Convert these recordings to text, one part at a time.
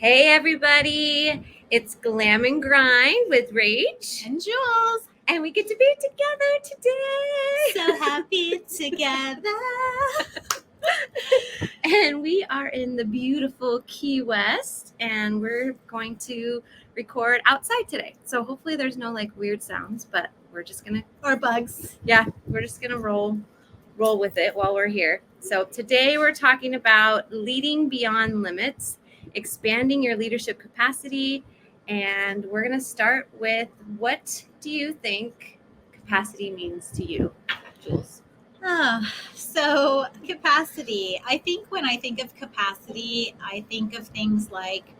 Hey everybody, it's Glam and Grind with Rach and Jules. And we get to be together today. So happy together. And we are in the beautiful Key West, and we're going to record outside today. So hopefully there's no weird sounds, but we're just gonna or bugs. Yeah, we're just gonna roll with it while we're here. So today we're talking about leading beyond limits, expanding your leadership capacity, and we're going to start with, what do you think capacity means to you, Jules? So capacity. I think when I think of capacity, I think of things like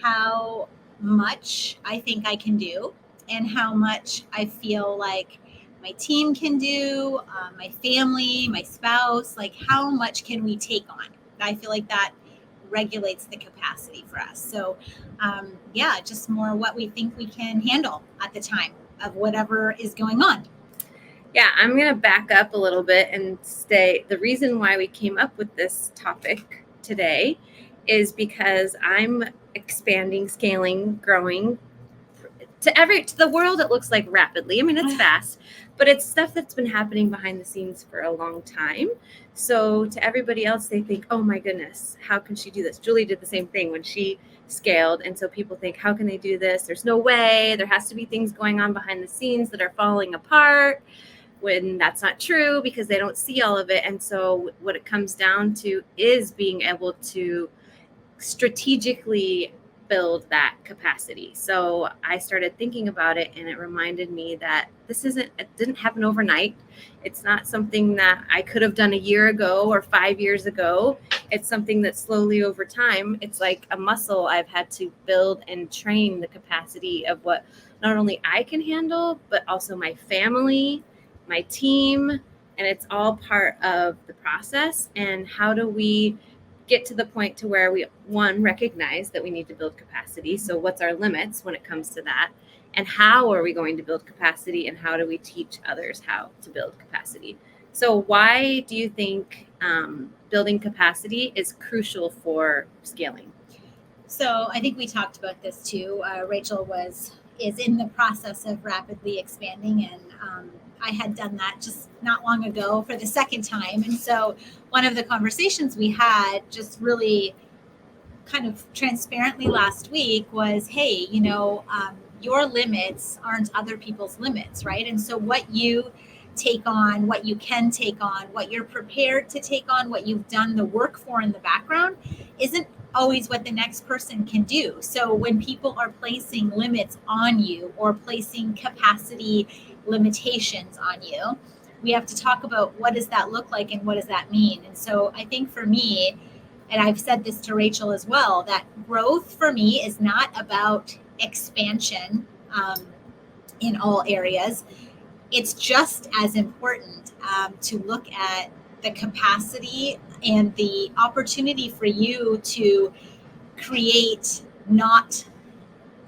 how much I think I can do and how much I feel like my team can do, my family, my spouse, like how much can we take on? I feel like that regulates the capacity for us. So just more what we think we can handle at the time of whatever is going on. Yeah, I'm going to back up a little bit and say the reason why we came up with this topic today is because I'm expanding, scaling, growing to the world. It looks like rapidly. I mean, it's fast, but it's stuff that's been happening behind the scenes for a long time. So to everybody else, they think, oh my goodness, how can she do this? Julie did the same thing when she scaled. And so people think, how can they do this? There's no way. There has to be things going on behind the scenes that are falling apart, when that's not true because they don't see all of it. And so what it comes down to is being able to strategically build that capacity. So I started thinking about it, and it reminded me that it didn't happen overnight. It's not something that I could have done a year ago or 5 years ago. It's something that slowly over time, it's like a muscle I've had to build and train the capacity of what not only I can handle, but also my family, my team, and it's all part of the process. And how do we get to the point to where we, one, recognize that we need to build capacity? So what's our limits when it comes to that? And how are we going to build capacity? And how do we teach others how to build capacity? So why do you think building capacity is crucial for scaling? So I think we talked about this too. Rachel is in the process of rapidly expanding, and I had done that just not long ago for the second time. And so one of the conversations we had just really kind of transparently last week was, hey, your limits aren't other people's limits, right? And so what you take on, what you can take on, what you're prepared to take on, what you've done the work for in the background isn't always what the next person can do. So when people are placing limits on you or placing capacity limitations on you, we have to talk about what does that look like and what does that mean. And so I think for me, and I've said this to Rachel as well, that growth for me is not about expansion in all areas. It's just as important to look at the capacity and the opportunity for you to create not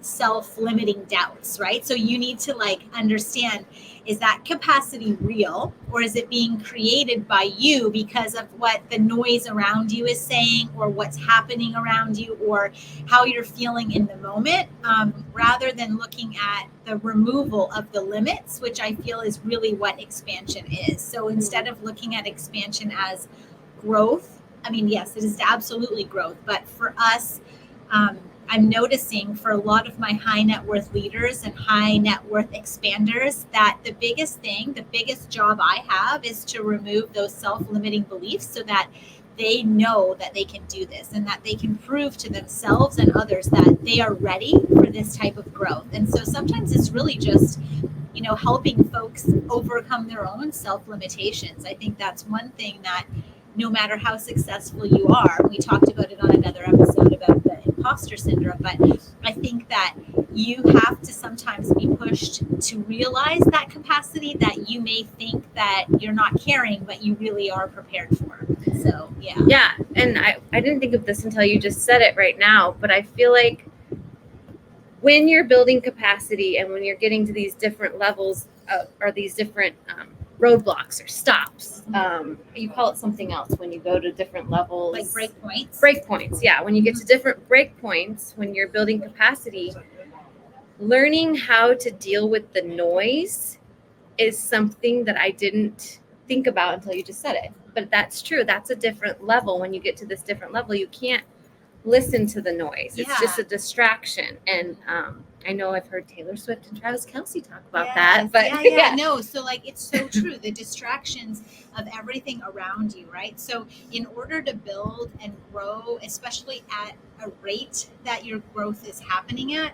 self-limiting doubts, right? So you need to understand, is that capacity real, or is it being created by you because of what the noise around you is saying, or what's happening around you, or how you're feeling in the moment, rather than looking at the removal of the limits, which I feel is really what expansion is. So instead of looking at expansion as growth, I mean, yes, it is absolutely growth, but for us, I'm noticing for a lot of my high net worth leaders and high net worth expanders that the biggest job I have is to remove those self-limiting beliefs so that they know that they can do this and that they can prove to themselves and others that they are ready for this type of growth. And so sometimes it's really just, helping folks overcome their own self-limitations. I think that's one thing that no matter how successful you are, we talked about it on another episode about the imposter syndrome, but I think that you have to sometimes be pushed to realize that capacity that you may think that you're not carrying, but you really are prepared for. So, yeah. Yeah, and I didn't think of this until you just said it right now, but I feel like when you're building capacity and when you're getting to these different levels or these different roadblocks or stops. You call it something else when you go to different levels. Like breakpoints. Breakpoints, yeah. When you get to different breakpoints, when you're building capacity, learning how to deal with the noise is something that I didn't think about until you just said it. But that's true. That's a different level. When you get to this different level, you can't listen to the noise. It's just a distraction. And I know I've heard Taylor Swift and Travis Kelce talk about that. But no. So like, it's so true. The distractions of everything around you, right? So in order to build and grow, especially at a rate that your growth is happening at,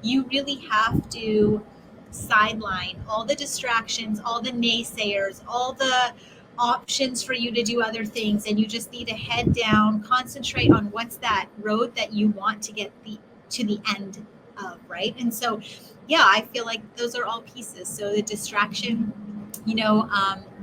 you really have to sideline all the distractions, all the naysayers, all the options for you to do other things, and you just need to head down, concentrate on what's that road that you want to get to the end of, right? And so I feel like those are all pieces. So the distraction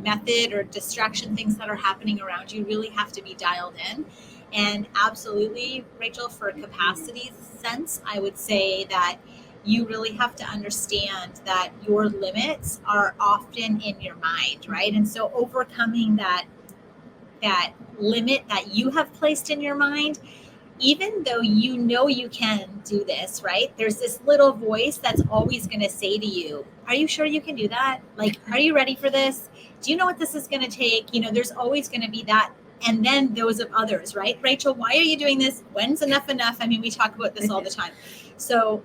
method or distraction things that are happening around you really have to be dialed in. And absolutely, Rachel, for a capacity sense, I would say that you really have to understand that your limits are often in your mind, right? And so overcoming that limit that you have placed in your mind, even though you know you can do this, right? There's this little voice that's always going to say to you, are you sure you can do that? Like, are you ready for this? Do you know what this is going to take? There's always going to be that. And then those of others, right? Rachel, why are you doing this? When's enough? I mean, we talk about this all the time. So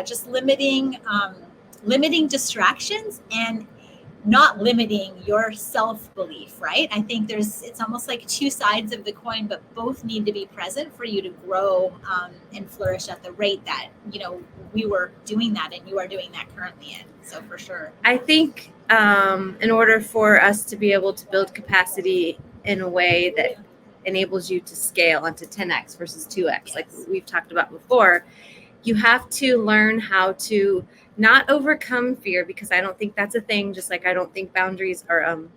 just limiting distractions and not limiting your self-belief, right? I think it's almost like two sides of the coin, but both need to be present for you to grow and flourish at the rate that, we were doing that and you are doing that currently in. So for sure. I think in order for us to be able to build capacity in a way that enables you to scale onto 10x versus 2x, like we've talked about before, you have to learn how to not overcome fear, because I don't think that's a thing. Just like I don't think boundaries or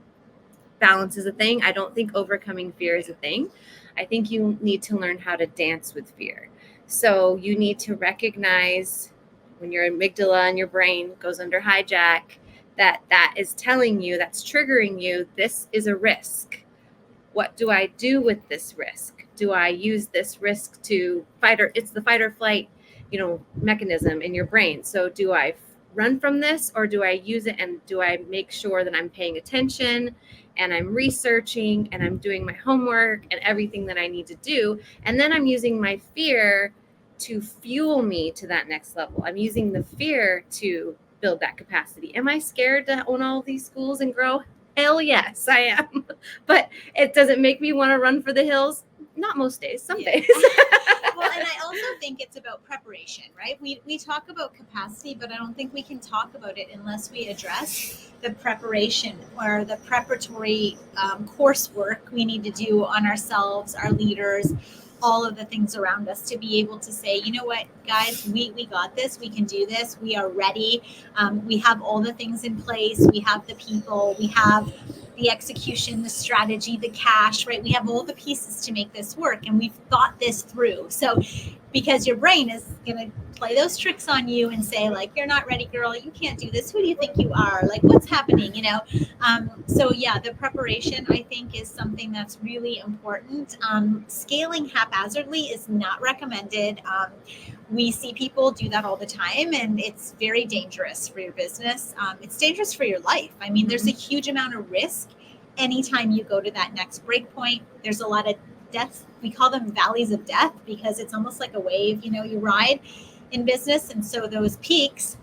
balance is a thing. I don't think overcoming fear is a thing. I think you need to learn how to dance with fear. So you need to recognize when your amygdala and your brain goes under hijack, that is telling you, that's triggering you, this is a risk. What do I do with this risk? Do I use this risk to fight, or it's the fight or flight mechanism in your brain. So do I run from this, or do I use it, and do I make sure that I'm paying attention and I'm researching and I'm doing my homework and everything that I need to do? And then I'm using my fear to fuel me to that next level. I'm using the fear to build that capacity. Am I scared to own all these schools and grow? Hell yes, I am. But it doesn't make me want to run for the hills. Not most days, some days. Well, and I also think it's about preparation, right? We talk about capacity, but I don't think we can talk about it unless we address the preparation or the preparatory coursework we need to do on ourselves, our leaders, all of the things around us, to be able to say, you know what, guys, we got this, we can do this, we are ready. We have all the things in place, we have the people, we have the execution, the strategy, the cash, right? We have all the pieces to make this work, and we've thought this through. So because your brain is going to play those tricks on you and say, like, you're not ready, girl, you can't do this, who do you think you are, like, what's happening, So the preparation, I think, is something that's really important. Scaling haphazardly is not recommended. We see people do that all the time, and it's very dangerous for your business. It's dangerous for your life. I mean, there's a huge amount of risk anytime you go to that next break point. There's a lot of deaths. We call them valleys of death, because it's almost like a wave, you ride in business. And so those peaks,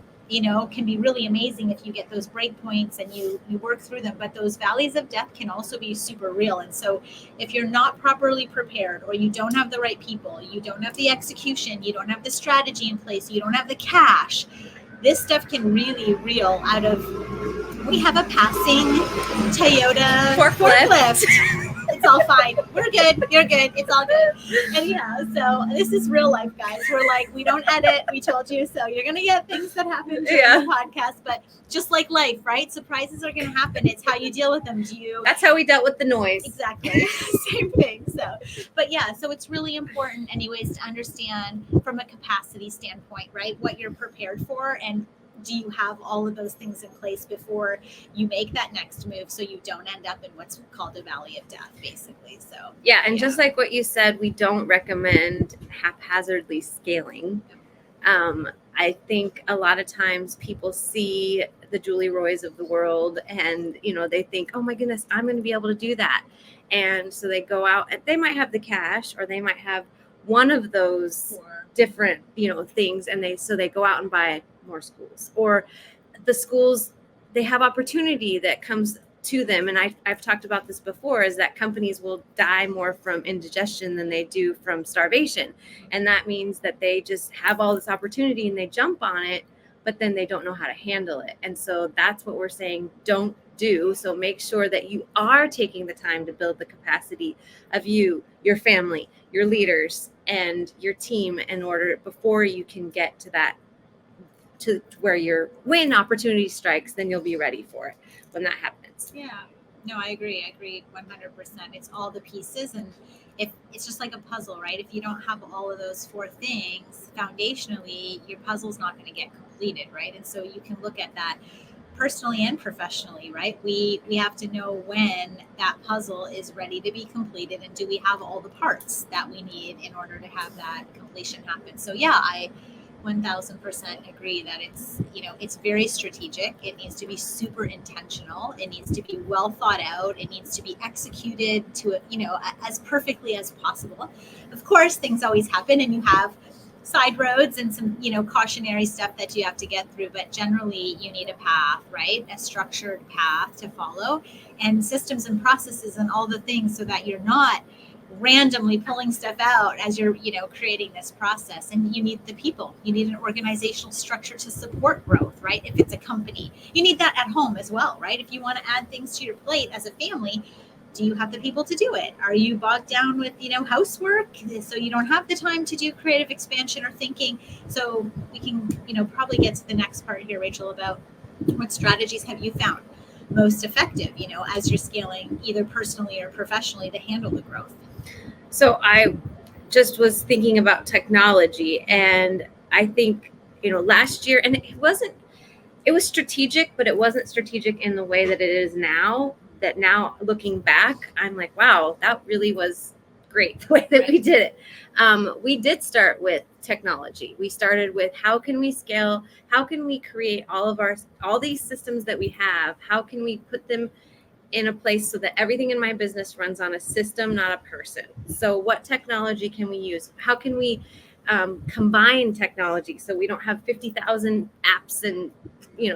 can be really amazing if you get those break points and you work through them. But those valleys of death can also be super real. And so if you're not properly prepared, or you don't have the right people, you don't have the execution, you don't have the strategy in place, you don't have the cash, this stuff can really reel out of. We have a passing Toyota forklift. It's all fine. We're good. You're good. It's all good. And so this is real life, guys. We're like, we don't edit. We told you. So you're going to get things that happen during the podcast, but just like life, right? Surprises are going to happen. It's how you deal with them. That's how we dealt with the noise. Exactly. Same thing. So it's really important anyways to understand from a capacity standpoint, right? What you're prepared for, and do you have all of those things in place before you make that next move, so you don't end up in what's called a valley of death, basically? So yeah, and just like what you said, we don't recommend haphazardly scaling. I think a lot of times people see the Julie Roys of the world and, they think, oh my goodness, I'm going to be able to do that. And so they go out and they might have the cash, or they might have one of those different, things. And they go out and buy more schools, or the schools, they have opportunity that comes to them. And I've talked about this before, is that companies will die more from indigestion than they do from starvation. And that means that they just have all this opportunity and they jump on it, but then they don't know how to handle it. And so that's what we're saying, don't do. So make sure that you are taking the time to build the capacity of you, your family, your leaders, and your team before you can get to that, to where when opportunity strikes, then you'll be ready for it when that happens. Yeah, no, I agree 100%. It's all the pieces, and if it's just like a puzzle, right? If you don't have all of those four things foundationally, your puzzle's not going to get completed, right? And so you can look at that personally and professionally, right? We have to know when that puzzle is ready to be completed, and do we have all the parts that we need in order to have that completion happen. So yeah, I 1000% agree that it's very strategic. It needs to be super intentional. It needs to be well thought out. It needs to be executed to, as perfectly as possible. Of course, things always happen, and you have side roads and some, cautionary stuff that you have to get through, but generally you need a path, right? A structured path to follow, and systems and processes and all the things, so that you're not randomly pulling stuff out as you're, creating this process. And you need the people. You need an organizational structure to support growth, right? If it's a company, you need that at home as well, right? If you want to add things to your plate as a family, do you have the people to do it? Are you bogged down with, housework, so you don't have the time to do creative expansion or thinking? So we can, probably get to the next part here, Rachel, about what strategies have you found most effective, as you're scaling either personally or professionally to handle the growth? So I just was thinking about technology, and I think, last year, and it was strategic, but it wasn't strategic in the way that it is now. That now, looking back, I'm like, wow, that really was great the way that we did it. We did start with technology. We started with, how can we scale? How can we create all these systems that we have? How can we put them in a place so that everything in my business runs on a system, not a person? So what technology can we use? How can we combine technology so we don't have 50,000 apps and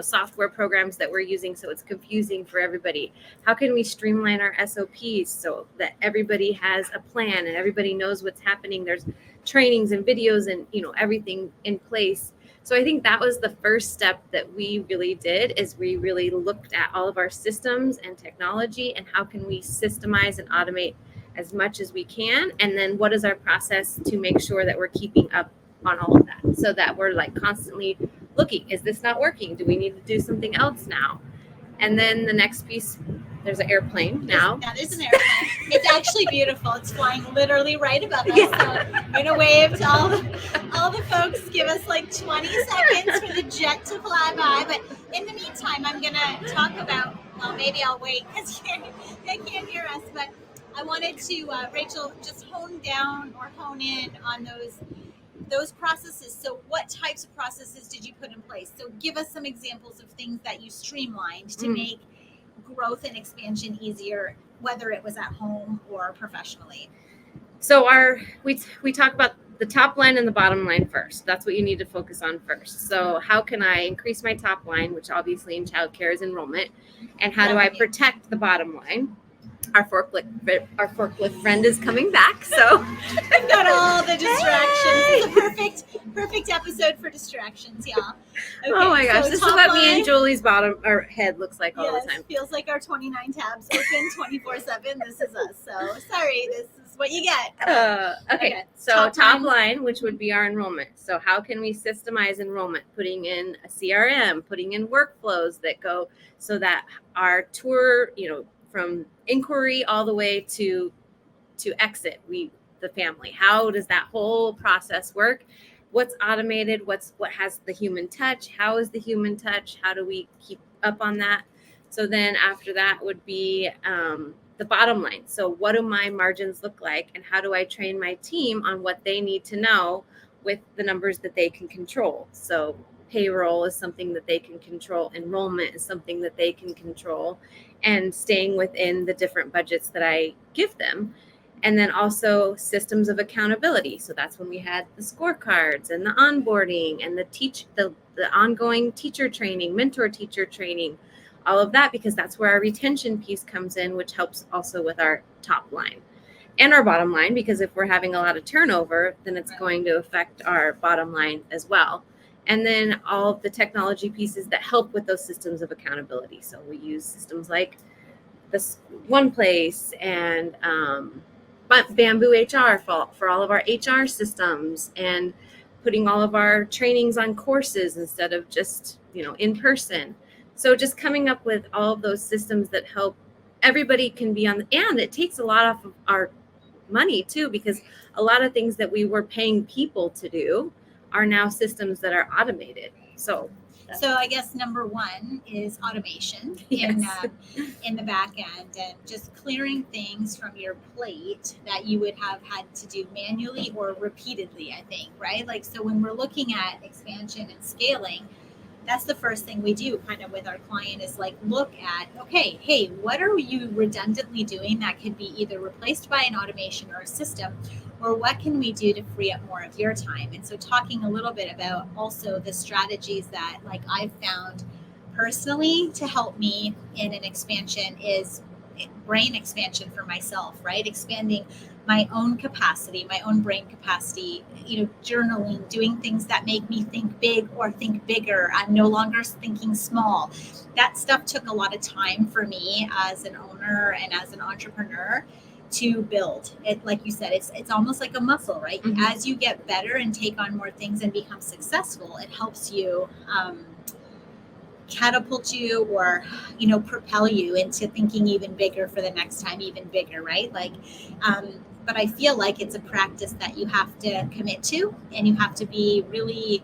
software programs that we're using, so it's confusing for everybody? How can we streamline our SOPs so that everybody has a plan and everybody knows what's happening? There's trainings and videos and everything in place. So I think that was the first step that we really did, is we really looked at all of our systems and technology, and how can we systemize and automate as much as we can, and then what is our process to make sure that we're keeping up on all of that, so that we're like constantly looking, is this not working? Do we need to do something else now? And then the next piece, there's an airplane now. Yeah, there's an airplane. It's actually beautiful. It's flying literally right above us. Yeah. So I'm going to wave to all the folks. Give us like 20 seconds for the jet to fly by. But in the meantime, I'm going to talk about, well, maybe I'll wait because they can't hear us. But I wanted to, Rachel, just hone in on those processes. So what types of processes did you put in place? So give us some examples of things that you streamlined to make growth and expansion easier, whether it was at home or professionally. So we talk about the top line and the bottom line first. That's what you need to focus on first. So how can I increase my top line, which obviously in childcare is enrollment, and how do I protect the bottom line? Our forklift friend is coming back, so I've got all the distractions. It's a perfect episode for distractions, y'all. Okay, oh my gosh, this is what me and Julie's head looks like all the time. Feels like our 29 tabs open 24/7. This is us. So sorry, this is what you get. Okay. So top line, which would be our enrollment. So how can we systemize enrollment? Putting in a CRM, putting in workflows that go so that our tour, from inquiry all the way to exit, the family, how does that whole process work? what's automated, what has the human touch, how is the human touch, how do we keep up on that. So then after that would be the bottom line. So what do my margins look like, and how do I train my team on what they need to know with the numbers that they can control? So payroll is something that they can control, enrollment is something that they can control, and staying within the different budgets that I give them. And then also systems of accountability. So that's when we had the scorecards and the onboarding and the ongoing teacher training, mentor teacher training, all of that, because that's where our retention piece comes in, which helps also with our top line and our bottom line, because if we're having a lot of turnover, then it's going to affect our bottom line as well. And then all of the technology pieces that help with those systems of accountability. So we use systems like this One Place and Bamboo HR for all of our HR systems, and putting all of our trainings on courses instead of just, in person. So just coming up with all of those systems that help everybody can be on, and it takes a lot off of our money too, because a lot of things that we were paying people to do are now systems that are automated. So I guess number one is automation in the back end, and just clearing things from your plate that you would have had to do manually or repeatedly, I think, right? Like, so when we're looking at expansion and scaling, that's the first thing we do kind of with our client is like, look at, okay, hey, what are you redundantly doing that could be either replaced by an automation or a system, or what can we do to free up more of your time? And so talking a little bit about also the strategies that like I've found personally to help me in an expansion is brain expansion for myself, right? Expanding my own capacity, my own brain capacity, journaling, doing things that make me think big or think bigger. I'm no longer thinking small. That stuff took a lot of time for me as an owner and as an entrepreneur to build it. Like you said, it's almost like a muscle, right? Mm-hmm. As you get better and take on more things and become successful, it helps you catapult you or propel you into thinking even bigger for the next time, even bigger, right? Like but I feel like it's a practice that you have to commit to, and you have to be really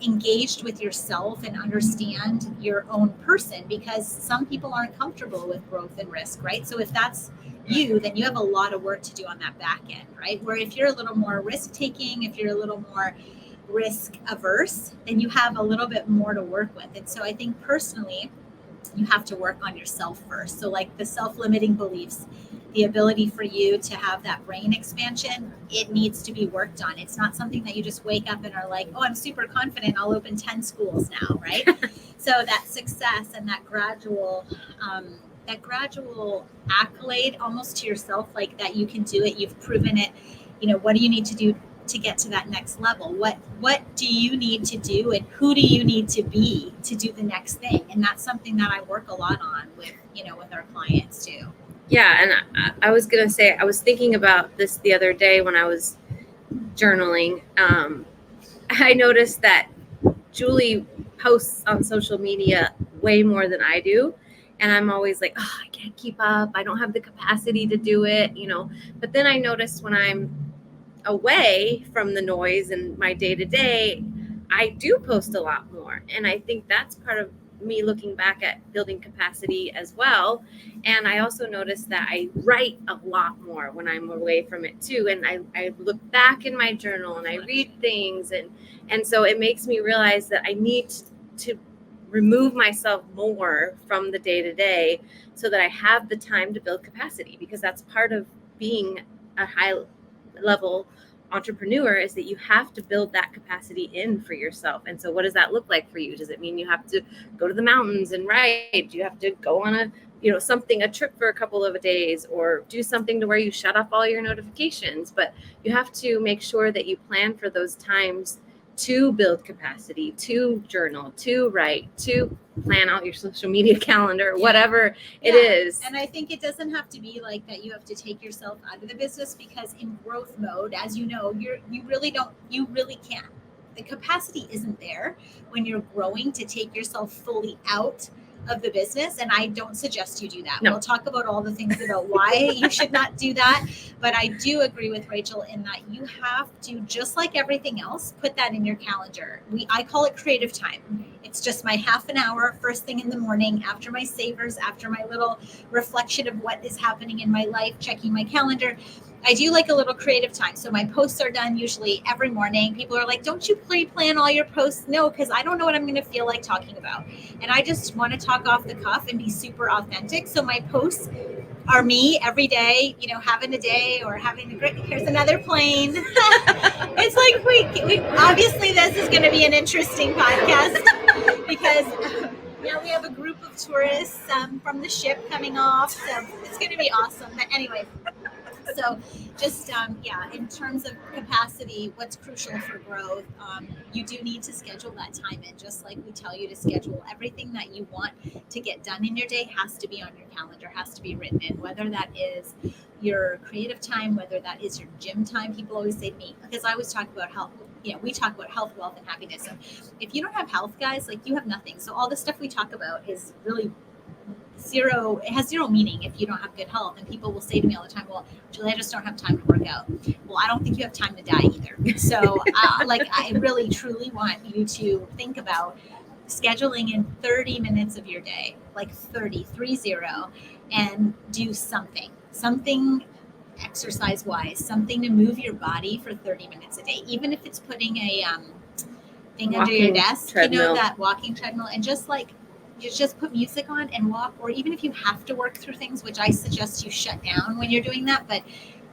engaged with yourself and understand your own person, because some people aren't comfortable with growth and risk, right? So if that's you, then you have a lot of work to do on that back end, right? Where if you're a little more risk taking, if you're a little more risk averse, then you have a little bit more to work with. And so I think personally, you have to work on yourself first. So like the self-limiting beliefs, the ability for you to have that brain expansion, it needs to be worked on. It's not something that you just wake up and are like, oh, I'm super confident, I'll open 10 schools now, right? So that success and that gradual accolade almost to yourself, like that you can do it, you've proven it, what do you need to do to get to that next level? What do you need to do, and who do you need to be to do the next thing? And that's something that I work a lot on with our clients too. Yeah, and I was gonna say, I was thinking about this the other day when I was journaling. I noticed that Julie posts on social media way more than I do, and I'm always like, oh, I can't keep up, I don't have the capacity to do it, But then I noticed when I'm away from the noise and my day-to-day, I do post a lot more. And I think that's part of me looking back at building capacity as well. And I also noticed that I write a lot more when I'm away from it too. And I look back in my journal and I read things. And so it makes me realize that I need to remove myself more from the day-to-day so that I have the time to build capacity, because that's part of being a high level entrepreneur, is that you have to build that capacity in for yourself. And so what does that look like for you? Does it mean you have to go to the mountains and write? Do you have to go on a trip for a couple of days, or do something to where you shut off all your notifications? But you have to make sure that you plan for those times to build capacity, to journal, to write, to plan out your social media calendar, whatever it is. And I think it doesn't have to be like that you have to take yourself out of the business, because in growth mode, as you know, you really can't. The capacity isn't there when you're growing to take yourself fully out of the business. And I don't suggest you do that. No. We'll talk about all the things about why you should not do that. But I do agree with Rachel in that you have to, just like everything else, put that in your calendar. I call it creative time. It's just my half an hour first thing in the morning after my savers, after my little reflection of what is happening in my life, checking my calendar. I do like a little creative time. So my posts are done usually every morning. People are like, don't you pre-plan all your posts? No, because I don't know what I'm going to feel like talking about. And I just want to talk off the cuff and be super authentic. So my posts are me every day, having a day or having a great, here's another plane. It's like, we obviously this is going to be an interesting podcast because now we have a group of tourists from the ship coming off. So it's going to be awesome. But anyway, so just, in terms of capacity, what's crucial for growth, you do need to schedule that time in, just like we tell you to schedule everything that you want to get done in your day has to be on your calendar, has to be written in, whether that is your creative time, whether that is your gym time. People always say to me, because I always talk about health, we talk about health, wealth, and happiness. And if you don't have health, guys, like you have nothing. So all the stuff we talk about is really it has zero meaning if you don't have good health. And people will say to me all the time, well, Julie, I just don't have time to work out. Well, I don't think you have time to die either. So I really truly want you to think about scheduling in 30 minutes of your day, like 30, and do something exercise wise, something to move your body for 30 minutes a day, even if it's putting a thing under your desk, treadmill. That walking treadmill, and just put music on and walk. Or even if you have to work through things, which I suggest you shut down when you're doing that, but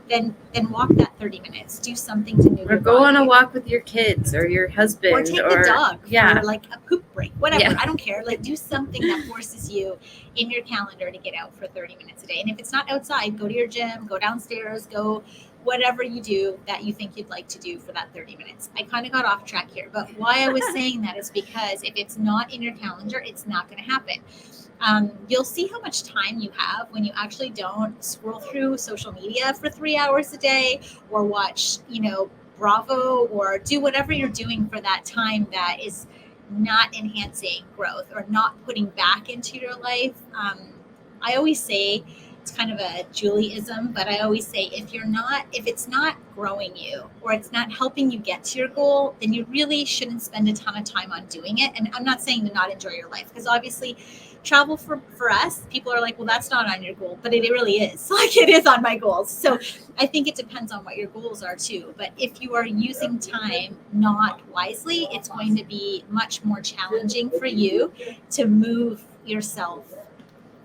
then walk that 30 minutes, do something to move or go on a walk with your kids or your husband, or take the dog for like a poop break, whatever. I don't care, like do something that forces you in your calendar to get out for 30 minutes a day. And if it's not outside, go to your gym, go downstairs, go whatever you do that you think you'd like to do for that 30 minutes. I kind of got off track here, but why I was saying that is because if it's not in your calendar, it's not going to happen. You'll see how much time you have when you actually don't scroll through social media for 3 hours a day or watch, Bravo, or do whatever you're doing for that time that is not enhancing growth or not putting back into your life. I always say, it's kind of a Julieism, but I always say if it's not growing you or it's not helping you get to your goal, then you really shouldn't spend a ton of time on doing it. And I'm not saying to not enjoy your life, because obviously travel for us, people are like, well, that's not on your goal, but it really is. Like it is on my goals. So I think it depends on what your goals are too. But if you are using time not wisely, it's going to be much more challenging for you to move yourself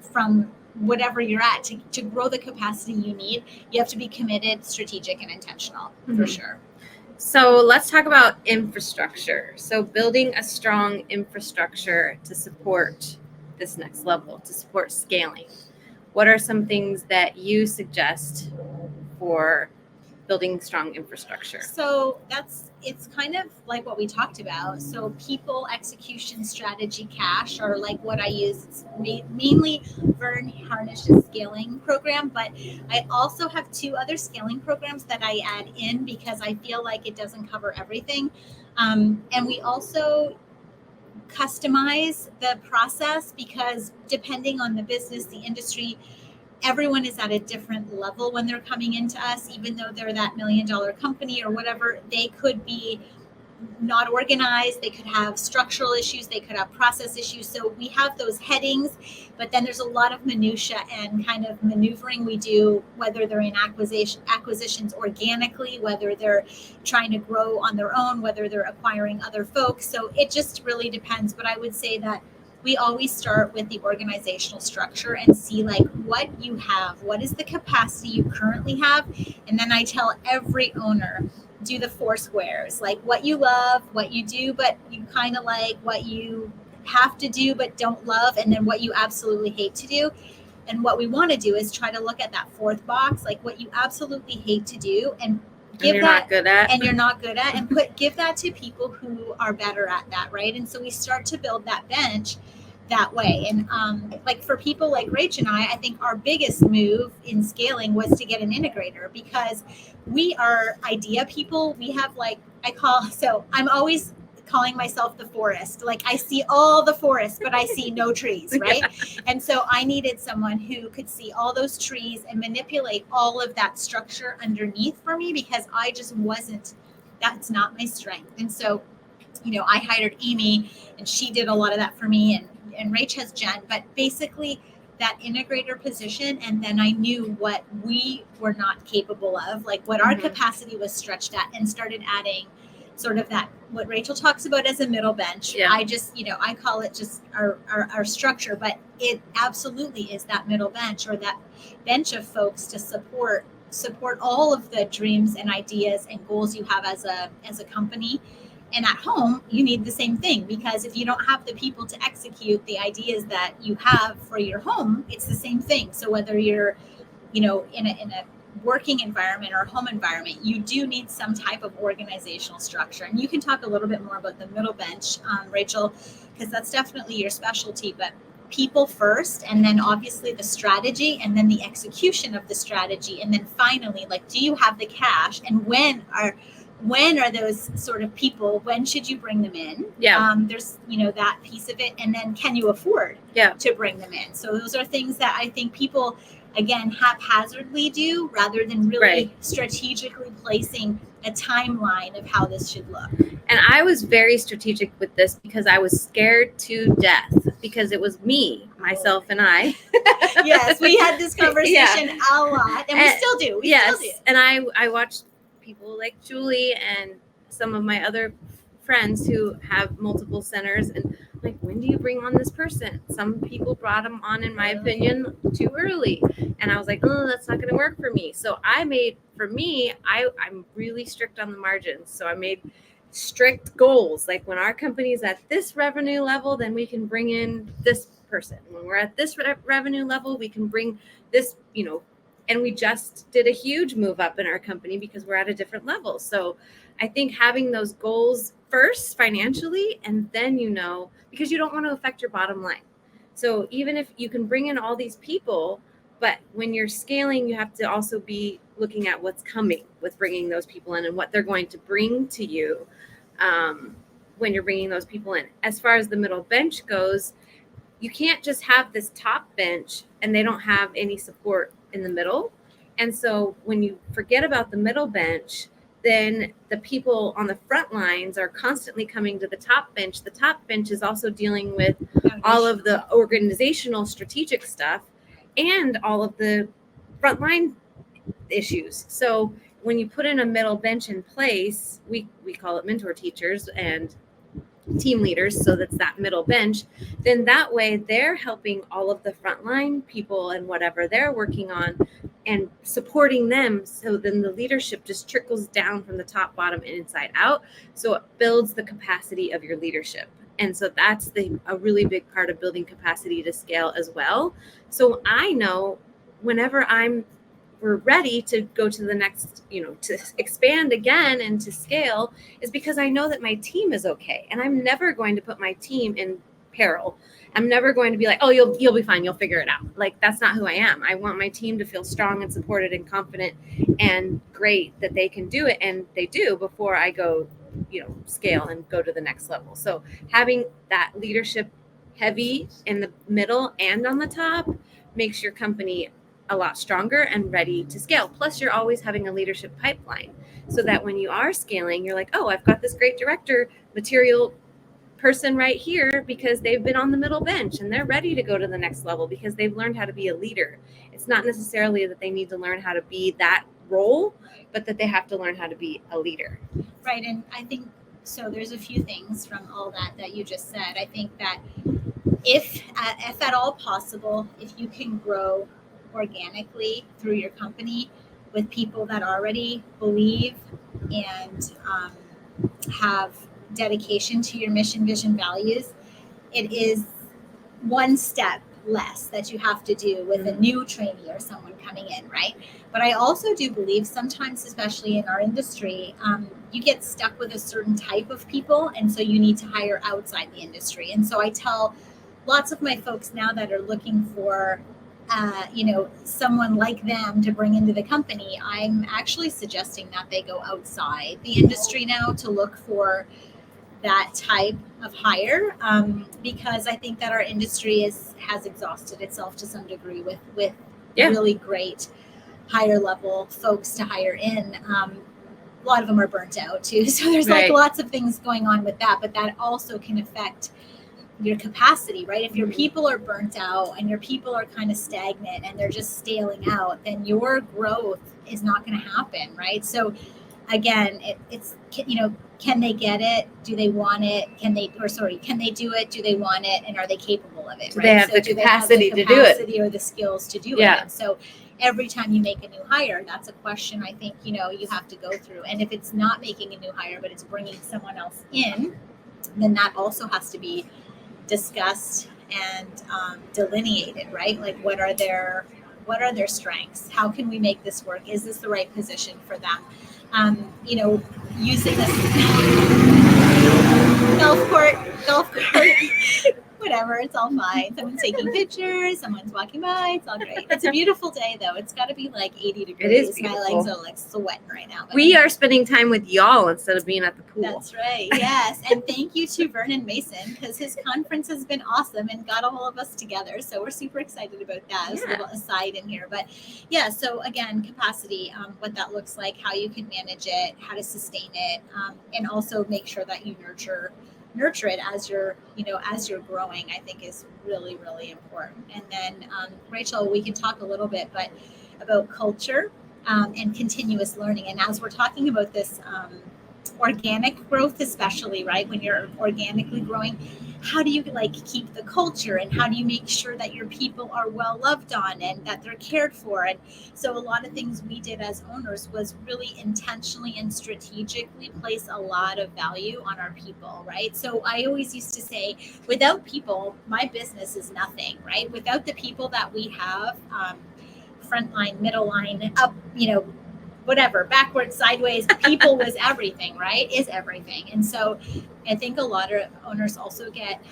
from whatever you're at to grow the capacity you need. You have to be committed, strategic, and intentional for sure. So let's talk about infrastructure. So building a strong infrastructure to support this next level, to support scaling. What are some things that you suggest for building strong infrastructure? So it's kind of like what we talked about. So people, execution, strategy, cash are like what I use. It's mainly Vern Harnish's scaling program, but I also have 2 other scaling programs that I add in because I feel like it doesn't cover everything. And we also customize the process because depending on the business, the industry, everyone is at a different level when they're coming into us. Even though they're that $1 million company or whatever, they could be not organized, they could have structural issues, they could have process issues. So we have those headings, but then there's a lot of minutia and kind of maneuvering we do, whether they're in acquisitions organically, whether they're trying to grow on their own, whether they're acquiring other folks. So it just really depends. But I would say that we always start with the organizational structure and see like what you have, what is the capacity you currently have. And then I tell every owner, do the 4 squares, like what you love, what you do, but you kind of like, what you have to do, but don't love, and then what you absolutely hate to do. And what we want to do is try to look at that 4th box, like what you absolutely hate to do and give you're that not good at. And you're not good at, and give that to people who are better at that, right? And so we start to build that bench that way. And like for people like Rach and I think our biggest move in scaling was to get an integrator, because we are idea people. We have like, so I'm always calling myself the forest. Like I see all the forest, but I see no trees, right? Yeah. And so I needed someone who could see all those trees and manipulate all of that structure underneath for me, because I just wasn't, that's not my strength. And so, I hired Amy, and she did a lot of that for me, and Rach has Jen, but basically that integrator position. And then I knew what we were not capable of, like what our capacity was stretched at, and started adding sort of that, what Rachel talks about as a middle bench. Yeah. I just, I call it just our structure, but it absolutely is that middle bench, or that bench of folks to support all of the dreams and ideas and goals you have as a company. And at home, you need the same thing, because if you don't have the people to execute the ideas that you have for your home, it's the same thing. So whether you're, in a working environment or a home environment, you do need some type of organizational structure. And you can talk a little bit more about the middle bench, Rachel, because that's definitely your specialty. But people first, and then obviously the strategy, and then the execution of the strategy, and then finally, like, do you have the cash, and when are those sort of people, when should you bring them in? Yeah. There's, that piece of it. And then can you afford to bring them in? So those are things that I think people, again, haphazardly do, rather than really strategically placing a timeline of how this should look. And I was very strategic with this, because I was scared to death, because it was me, myself, and I. Yes, we had this conversation a lot, and we still do. We still do. And I watched people like Julie and some of my other friends who have multiple centers, and like, when do you bring on this person? Some people brought them on, in my opinion, too early, and I was like, oh, that's not going to work for me. So I'm really strict on the margins. So I made strict goals, like when our company is at this revenue level, then we can bring in this person. When we're at this revenue level, we can bring this, and we just did a huge move up in our company because we're at a different level. So I think having those goals first financially, and then, because you don't want to affect your bottom line. So even if you can bring in all these people, but when you're scaling, you have to also be looking at what's coming with bringing those people in, and what they're going to bring to you when you're bringing those people in. As far as the middle bench goes, you can't just have this top bench and they don't have any support in the middle. And so when you forget about the middle bench, then the people on the front lines are constantly coming to the top bench. The top bench is also dealing with all of the organizational strategic stuff and all of the frontline issues. So when you put in a middle bench in place, we call it mentor teachers and team leaders, so that's that middle bench, then that way they're helping all of the frontline people and whatever they're working on and supporting them. So then the leadership just trickles down from the top, bottom, and inside out. So it builds the capacity of your leadership. And so that's a really big part of building capacity to scale as well. So I know whenever we're ready to go to the next, to expand again and to scale, is because I know that my team is okay. And I'm never going to put my team in peril. I'm never going to be like, oh, you'll be fine. You'll figure it out. Like, that's not who I am. I want my team to feel strong and supported and confident and great that they can do it. And they do before I go, scale and go to the next level. So having that leadership heavy in the middle and on the top makes your company a lot stronger and ready to scale. Plus, you're always having a leadership pipeline, so that when you are scaling, you're like, oh, I've got this great director material person right here, because they've been on the middle bench and they're ready to go to the next level because they've learned how to be a leader. It's not necessarily that they need to learn how to be that role, but that they have to learn how to be a leader. Right. And I think, so there's a few things from all that you just said. I think that if at all possible, if you can grow organically through your company with people that already believe and have dedication to your mission, vision, values, it is one step less that you have to do with a new trainee or someone coming in, right? But I also do believe sometimes, especially in our industry, you get stuck with a certain type of people, and so you need to hire outside the industry. And so I tell lots of my folks now that are looking for someone like them to bring into the company, I'm actually suggesting that they go outside the industry now to look for that type of hire, because I think that our industry has exhausted itself to some degree with really great higher level folks to hire in. A lot of them are burnt out too, so there's like lots of things going on with that, but that also can affect your capacity, right? If your people are burnt out and your people are kind of stagnant and they're just staling out, then your growth is not going to happen, right? So again, it's can they get it? Do they want it? Can they do it? Do they want it? And are they capable of it? Do they have the capacity to do it? Or the skills to do it? And so every time you make a new hire, that's a question I think, you have to go through. And if it's not making a new hire, but it's bringing someone else in, then that also has to be discussed and delineated, right? Like what are their strengths? How can we make this work? Is this the right position for them? Using this golf court, whatever, it's all fine. Someone's taking pictures, someone's walking by, it's all great. It's a beautiful day though. It's got to be like 80 degrees. It is beautiful. My legs are like sweating right now. We are spending time with y'all instead of being at the pool. That's right. Yes. And thank you to Vernon Mason, because his conference has been awesome and got all of us together. So we're super excited about that. There's a little aside in here. But yeah, so again, capacity, what that looks like, how you can manage it, how to sustain it, and also make sure that you nurture it as you're growing, I think is really, really important. And then Rachel, we can talk a little bit about culture and continuous learning. And as we're talking about this organic growth, especially, right, when you're organically growing, how do you keep the culture, and how do you make sure that your people are well loved on and that they're cared for? And so a lot of things we did as owners was really intentionally and strategically place a lot of value on our people, right? So I always used to say, without people, my business is nothing, right? Without the people that we have, front line, middle line, up, whatever, backwards, sideways, people was everything, right? Is everything. And so I think a lot of owners also get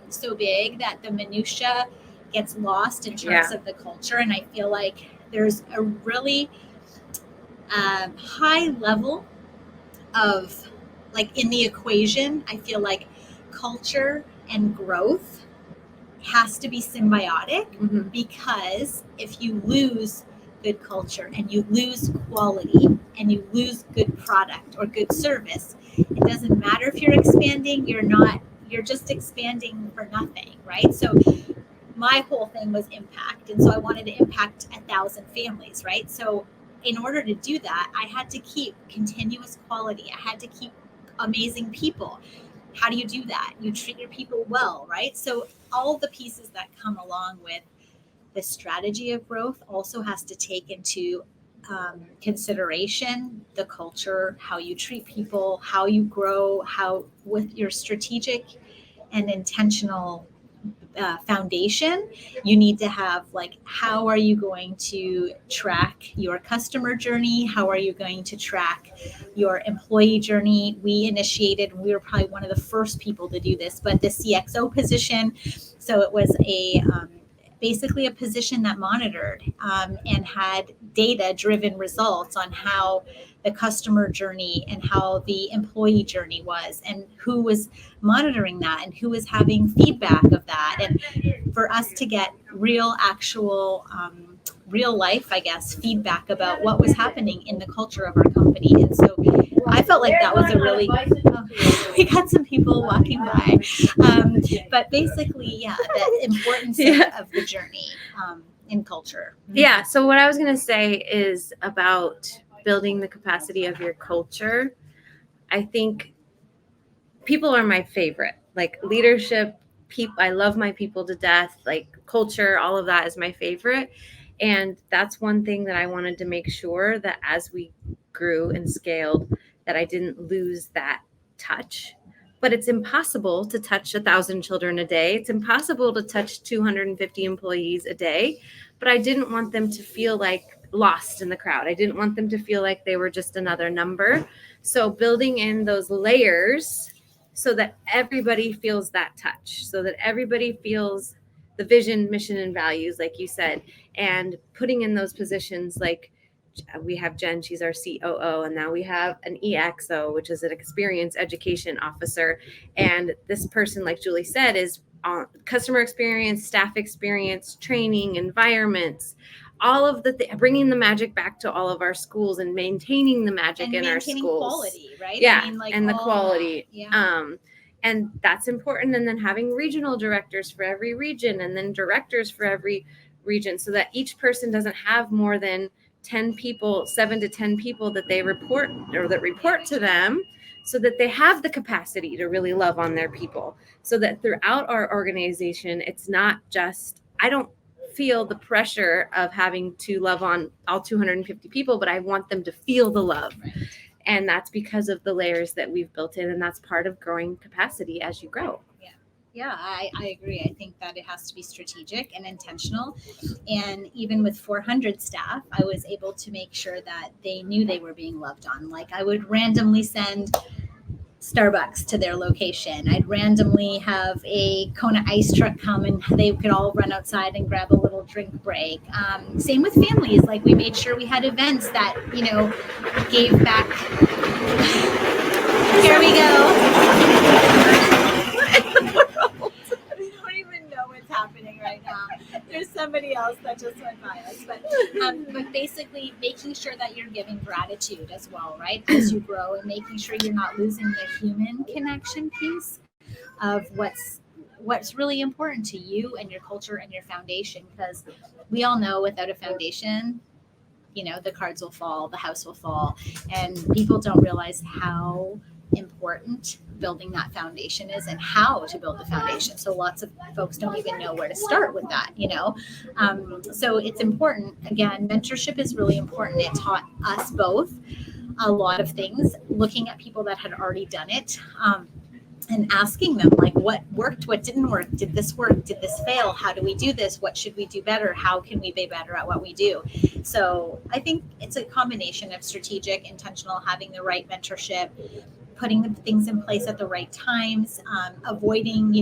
so big that the minutia gets lost in terms of the culture. And I feel like there's a really high level of, in the equation, I feel like culture and growth has to be symbiotic, because if you lose good culture and you lose quality and you lose good product or good service, it doesn't matter if you're expanding, you're just expanding for nothing, right? So my whole thing was impact, and so I wanted to impact 1,000 families, right? So in order to do that, I had to keep continuous quality. I had to keep amazing people. How do you do that? You treat your people well, right? So all the pieces that come along with the strategy of growth also has to take into consideration the culture, how you treat people, how you grow, how with your strategic and intentional foundation, you need to have how are you going to track your customer journey? How are you going to track your employee journey? We were probably one of the first people to do this, but the CXO position. So it was basically a position that monitored and had data-driven results on how the customer journey and how the employee journey was, and who was monitoring that and who was having feedback of that. And for us to get real, actual, real life, I guess, feedback about what was happening in the culture of our company. And so I felt like that was a really, we got some people walking by, but basically, the importance of the journey in culture. Yeah. So what I was going to say is about building the capacity of your culture. I think people are my favorite, leadership. I love my people to death. Culture, all of that is my favorite. And that's one thing that I wanted to make sure that as we grew and scaled, that I didn't lose that touch. But it's impossible to touch 1,000 children a day. It's impossible to touch 250 employees a day. But I didn't want them to feel lost in the crowd. I didn't want them to feel like they were just another number. So building in those layers so that everybody feels that touch, so that everybody feels the vision, mission, and values, like you said, and putting in those positions we have Jen, she's our COO, and now we have an EXO, which is an experience education officer. And this person, like Julie said, is customer experience, staff experience, training, environments, all of bringing the magic back to all of our schools and maintaining the magic in our schools. Quality, right? Yeah, I mean, like, and the quality. Yeah. And that's important. And then having regional directors for every region, and then directors for every region, so that each person doesn't have more than 10 people, 7 to 10 people that they report or that report to them, so that they have the capacity to really love on their people. So that throughout our organization, it's not just, I don't feel the pressure of having to love on all 250 people, but I want them to feel the love. Right. And that's because of the layers that we've built in, and that's part of growing capacity as you grow. Yeah, I agree. I think that it has to be strategic and intentional. And even with 400 staff, I was able to make sure that they knew they were being loved on. Like, I would randomly send Starbucks to their location. I'd randomly have a Kona ice truck come, and they could all run outside and grab a little drink break. Same with families. Like, we made sure we had events that, gave back. Here we go. We don't even know what's happening right now. There's somebody else that just went by us. But basically making sure that you're giving gratitude as well, right? As you grow, and making sure you're not losing the human connection piece of what's really important to you and your culture and your foundation. Because we all know without a foundation, the cards will fall, the house will fall, and people don't realize how important building that foundation is and how to build the foundation. So lots of folks don't even know where to start with that, so it's important. Again, mentorship is really important. It taught us both a lot of things, looking at people that had already done it, and asking them, like, what worked, what didn't work, did this work, did this fail, how do we do this, what should we do better, how can we be better at what we do. So I think it's a combination of strategic, intentional, having the right mentorship, putting the things in place at the right times, avoiding,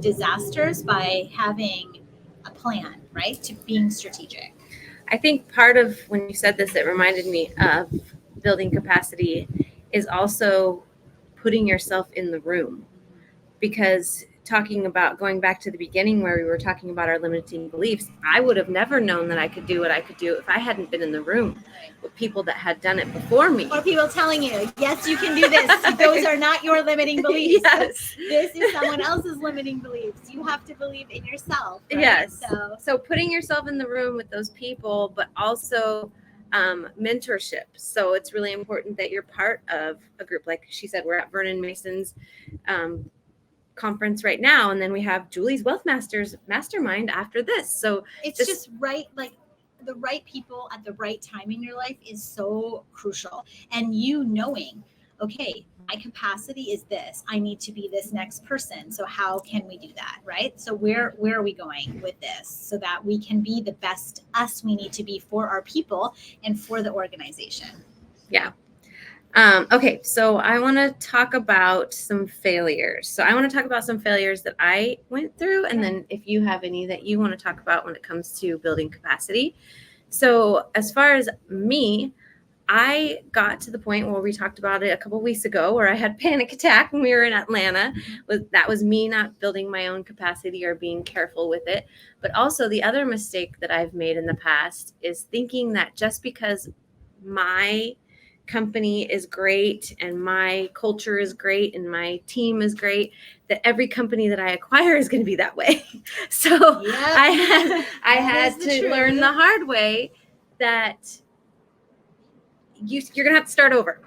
disasters by having a plan, right? To being strategic. I think part of, when you said this, it reminded me of building capacity is also putting yourself in the room. Because talking about going back to the beginning where we were talking about our limiting beliefs, I would have never known that I could do what I could do if I hadn't been in the room with people that had done it before me. Or people telling you, yes, you can do this. Those are not your limiting beliefs. Yes. This is someone else's limiting beliefs. You have to believe in yourself. Right? Yes. So putting yourself in the room with those people, but also mentorship. So it's really important that you're part of a group. Like she said, we're at Vernon Mason's conference right now, and then we have Julie's Wealth Masters Mastermind after this. So it's just right, like the right people at the right time in your life is so crucial. And knowing, okay, my capacity is this, I need to be this next person, so how can we do that, right? So where are we going with this so that we can be the best us we need to be for our people and for the organization? Yeah. Okay, so I want to talk about some failures. So I want to talk about some failures that I went through, and then if you have any that you want to talk about when it comes to building capacity. So as far as me, I got to the point where we talked about it a couple of weeks ago, where I had panic attack when we were in Atlanta. That was me not building my own capacity or being careful with it. But also the other mistake that I've made in the past is thinking that just because my company is great and my culture is great and my team is great, that every company that I acquire is going to be that way. So Yep. I had to learn the hard way that you're going to have to start over.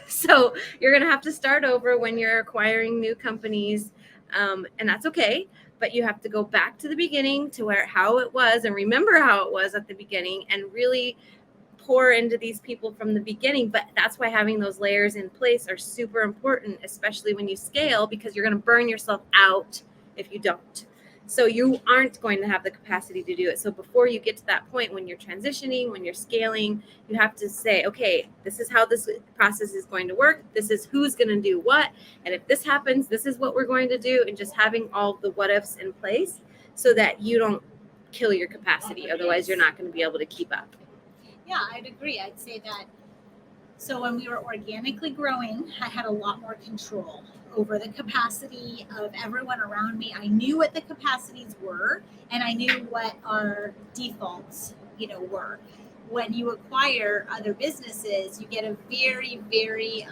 So you're going to have to start over when you're acquiring new companies, and that's okay. But you have to go back to the beginning to how it was, and remember how it was at the beginning, and really pour into these people from the beginning. But that's why having those layers in place are super important, especially when you scale, because you're going to burn yourself out if you don't. So you aren't going to have the capacity to do it. So before you get to that point, when you're transitioning, when you're scaling, you have to say, okay, this is how this process is going to work. This is who's going to do what. And if this happens, this is what we're going to do. And just having all the what ifs in place so that you don't kill your capacity. Otherwise, you're not going to be able to keep up. Yeah, I'd agree. I'd say that. So when we were organically growing, I had a lot more control over the capacity of everyone around me. I knew what the capacities were, and I knew what our defaults, were. When you acquire other businesses, you get a very, very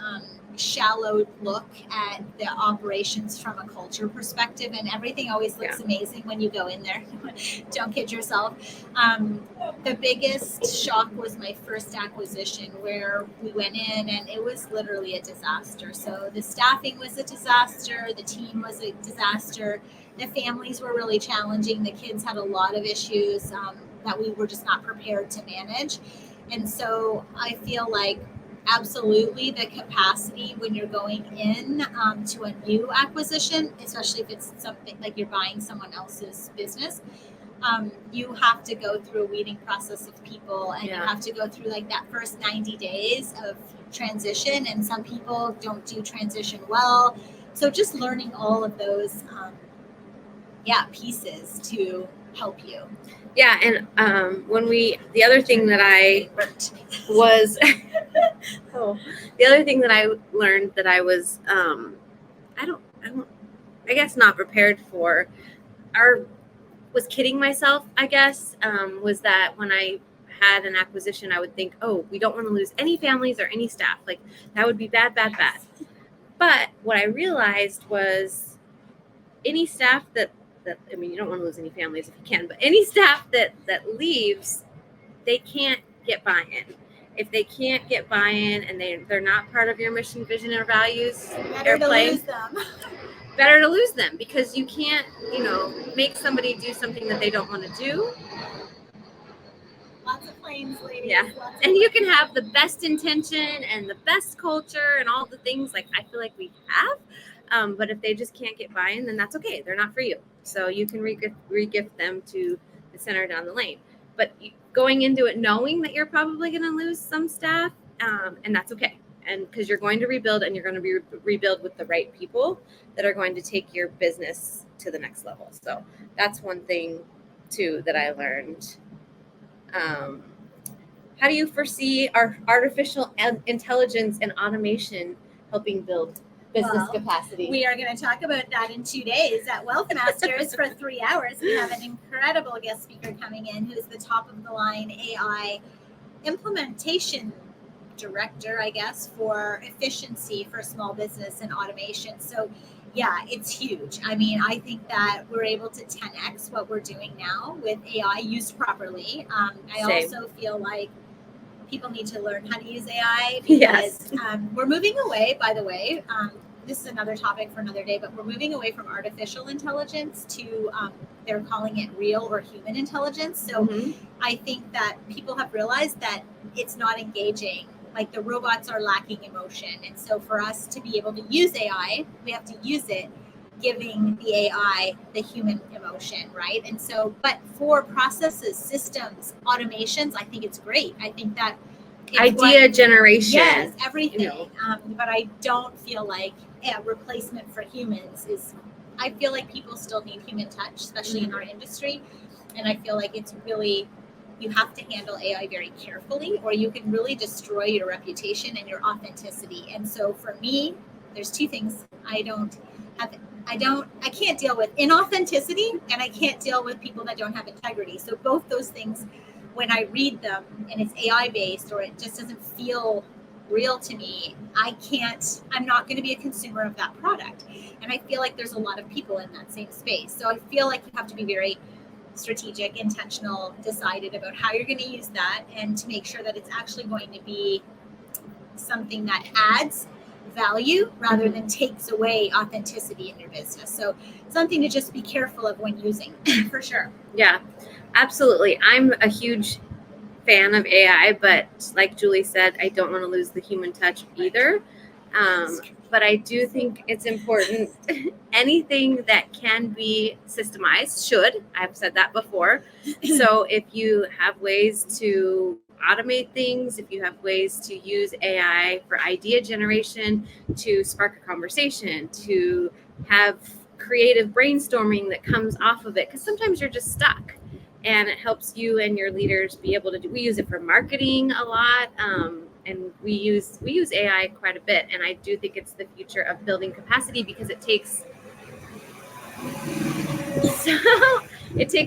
shallow look at the operations from a culture perspective, and everything always looks amazing when you go in there. Don't kid yourself. The biggest shock was my first acquisition, where we went in and it was literally a disaster. So the staffing was a disaster, the team was a disaster, the families were really challenging, the kids had a lot of issues that we were just not prepared to manage. And so I feel like absolutely the capacity when you're going in to a new acquisition, especially if it's something like you're buying someone else's business, you have to go through a weeding process of people, and you have to go through like that first 90 days of transition, and some people don't do transition well. So just learning all of those pieces to help you. Yeah, and the other thing that I was the other thing that I learned that I was I guess not prepared for, was kidding myself, I guess, was that when I had an acquisition, I would think, oh, we don't want to lose any families or any staff. Like, that would be bad. But what I realized was any staff that you don't want to lose any families if you can, but any staff that leaves, they can't get buy-in. If they can't get buy-in and they're not part of your mission, vision, or values, better to lose them. Better to lose them, because you can't, make somebody do something that they don't want to do. Lots of planes, ladies. Yeah. And you can have the best intention and the best culture and all the things like I feel like we have. But if they just can't get buy-in, then that's okay. They're not for you. So you can re-gift them to the center down the lane. But going into it knowing that you're probably going to lose some staff, and that's okay. And because you're going to rebuild, and you're going to rebuild with the right people that are going to take your business to the next level. So that's one thing too that I learned. How do you foresee our artificial intelligence and automation helping build business capacity? We are going to talk about that in 2 days at Wealth Masters for 3 hours. We have an incredible guest speaker coming in who is the top of the line AI implementation director, I guess, for efficiency for small business and automation. So yeah, it's huge. I mean, I think that we're able to 10x what we're doing now with AI used properly. I also feel like people need to learn how to use AI because we're moving away, by the way. This is another topic for another day, but we're moving away from artificial intelligence to they're calling it real or human intelligence. So I think that people have realized that it's not engaging. Like, the robots are lacking emotion. And so for us to be able to use AI, we have to use it giving the AI the human emotion, right? And so, but for processes, systems, automations, I think it's great. I think that idea generation. Yes, everything. But I don't feel like a replacement for humans is, I feel like people still need human touch, especially in our industry. And I feel like it's really, you have to handle AI very carefully, or you can really destroy your reputation and your authenticity. And so for me, there's two things I can't deal with: inauthenticity, and I can't deal with people that don't have integrity. So both those things, when I read them and it's AI based, or it just doesn't feel real to me, I'm not going to be a consumer of that product. And I feel like there's a lot of people in that same space. So I feel like you have to be very strategic, intentional, decided about how you're going to use that, and to make sure that it's actually going to be something that adds value rather than takes away authenticity in your business. So something to just be careful of when using, for sure. Yeah, absolutely. I'm a huge fan of AI, but like Julie said, I don't want to lose the human touch either. But I do think it's important. Anything that can be systemized should. I've said that before. So if you have ways to automate things, if you have ways to use AI for idea generation, to spark a conversation, to have creative brainstorming that comes off of it, because sometimes you're just stuck. and it helps you and your leaders be able to do. We use it for marketing a lot, and we use AI quite a bit. And I do think it's the future of building capacity because it takes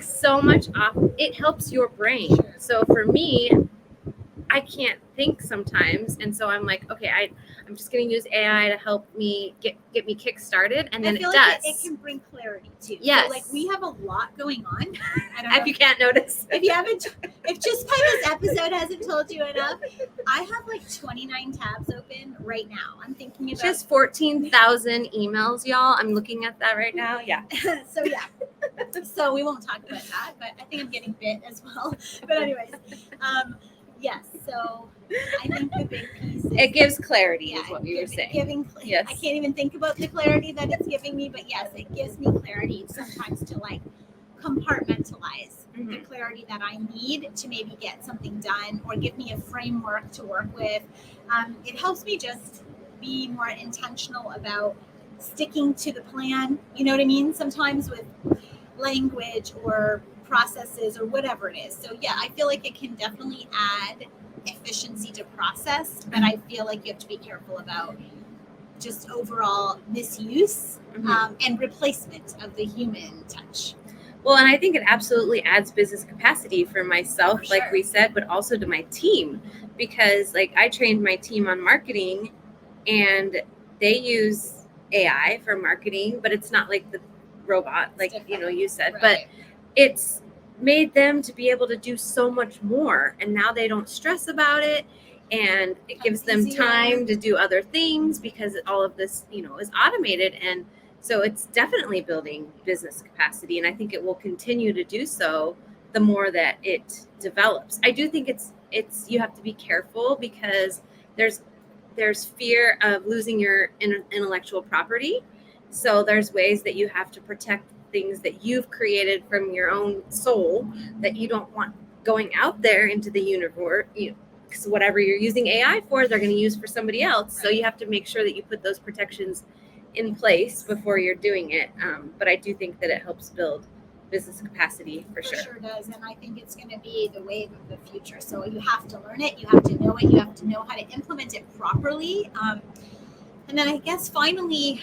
so much off. It helps your brain. So for me, I can't think sometimes, and so I'm like, okay, I'm just going to use AI to help me get me kick started, and then I feel it like does. It can bring clarity too. Yes. So like we have a lot going on. I don't know if you can't notice, if just by this episode hasn't told you enough, I have like 29 tabs open right now. I'm thinking about just 14,000 emails, y'all. I'm looking at that right now. Yeah. So yeah. So we won't talk about that, but I think I'm getting bit as well. But anyways, yes. So I think the big piece is it gives clarity, is what we were saying. Yes. I can't even think about the clarity that it's giving me, but yes, it gives me clarity sometimes to like compartmentalize the clarity that I need to maybe get something done or give me a framework to work with. It helps me just be more intentional about sticking to the plan. You know what I mean? Sometimes with language or processes or whatever it is. So yeah, I feel like it can definitely add efficiency to process, but I feel like you have to be careful about just overall misuse and replacement of the human touch. Well, and I think it absolutely adds business capacity for myself, For sure. like we said, but also to my team, because like I trained my team on marketing, and they use AI for marketing, but it's not like the robot, like you said, right. But it's made them to be able to do so much more, and now they don't stress about it, and it gives them time to do other things because all of this is automated. And so it's definitely building business capacity, and I think it will continue to do so the more that it develops. I do think it's you have to be careful because there's fear of losing your intellectual property. So there's ways that you have to protect things that you've created from your own soul that you don't want going out there into the universe. Because whatever you're using AI for, they're going to use for somebody else. So you have to make sure that you put those protections in place before you're doing it. But I do think that it helps build business capacity for sure. Sure does. And I think it's going to be the wave of the future. So you have to learn it. You have to know it. You have to know how to implement it properly. And then I guess finally,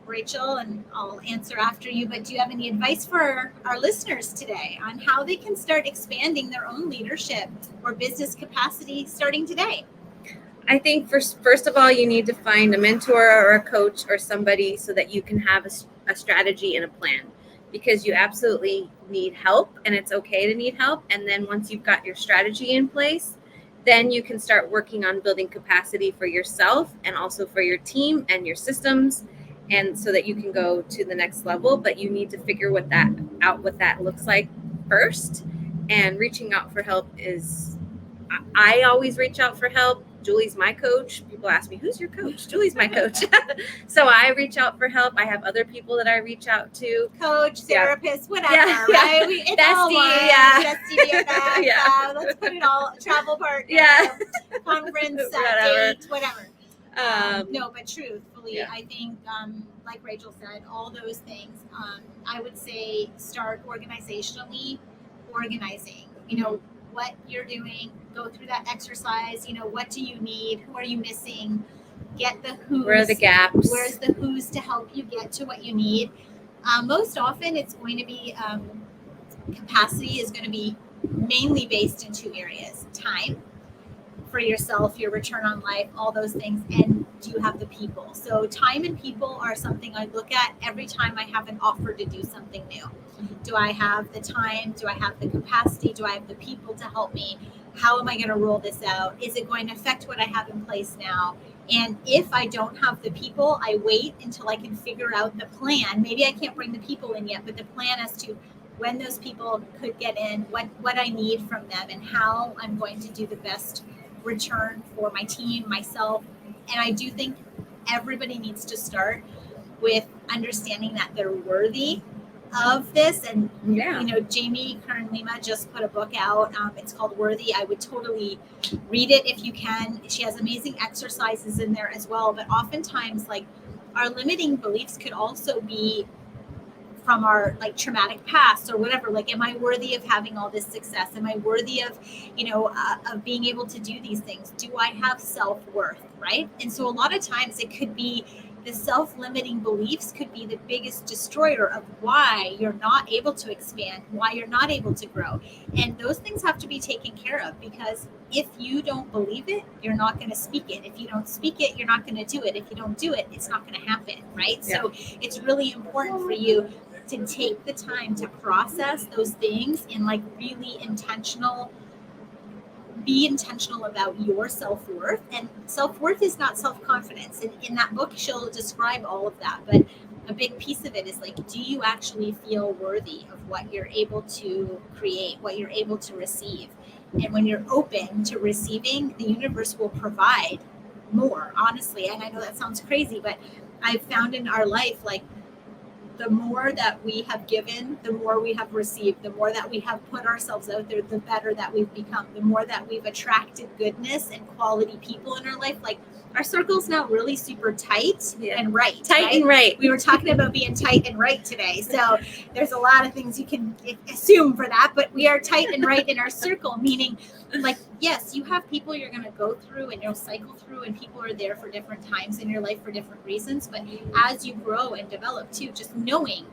Rachel, and I'll answer after you, but do you have any advice for our listeners today on how they can start expanding their own leadership or business capacity starting today? I think first of all, you need to find a mentor or a coach or somebody so that you can have a strategy and a plan, because you absolutely need help, and it's okay to need help. And then once you've got your strategy in place, then you can start working on building capacity for yourself and also for your team and your systems, and so that you can go to the next level. But you need to figure what that looks like first. And reaching out for help is, I always reach out for help. Julie's my coach. People ask me, who's your coach? Julie's my coach. So I reach out for help. I have other people that I reach out to. Coach, therapist, whatever, right? It's all bestie, BFF, let's put it all, travel partner, conference, date, whatever. No, but truthfully, I think, like Rachel said, all those things, I would say start organizationally organizing, what you're doing, go through that exercise, what do you need, who are you missing, get the who's, where are the gaps, where's the who's to help you get to what you need. Most often it's going to be, capacity is going to be mainly based in two areas: time for yourself, your return on life, all those things, and do you have the people? So time and people are something I look at every time I have an offer to do something new. Do I have the time? Do I have the capacity? Do I have the people to help me? How am I going to roll this out? Is it going to affect what I have in place now? And if I don't have the people, I wait until I can figure out the plan. Maybe I can't bring the people in yet, but the plan as to when those people could get in, what I need from them, and how I'm going to do the best return for my team, myself. And I do think everybody needs to start with understanding that they're worthy of this. And Jamie Kern-Lima just put a book out. It's called Worthy. I would totally read it if you can. She has amazing exercises in there as well. But oftentimes, like, our limiting beliefs could also be from our like traumatic past or whatever. Like, am I worthy of having all this success? Am I worthy of, of being able to do these things? Do I have self-worth, right? And so a lot of times it could be the self-limiting beliefs could be the biggest destroyer of why you're not able to expand, why you're not able to grow. And those things have to be taken care of, because if you don't believe it, you're not going to speak it. If you don't speak it, you're not going to do it. If you don't do it, it's not going to happen, right? Yeah. So it's really important for you to take the time to process those things in like really be intentional about your self-worth. And self-worth is not self-confidence. And in that book, she'll describe all of that. But a big piece of it is like, do you actually feel worthy of what you're able to create, what you're able to receive? And when you're open to receiving, the universe will provide more, honestly. And I know that sounds crazy, but I've found in our life, like, the more that we have given, the more we have received, the more that we have put ourselves out there, the better that we've become, the more that we've attracted goodness and quality people in our life. Like, our circle's now really super tight and right. Tight and right. We were talking about being tight and right today. So there's a lot of things you can assume for that, but we are tight and right in our circle, meaning like, yes, you have people you're going to go through and you'll cycle through, and people are there for different times in your life for different reasons. But as you grow and develop too, just knowing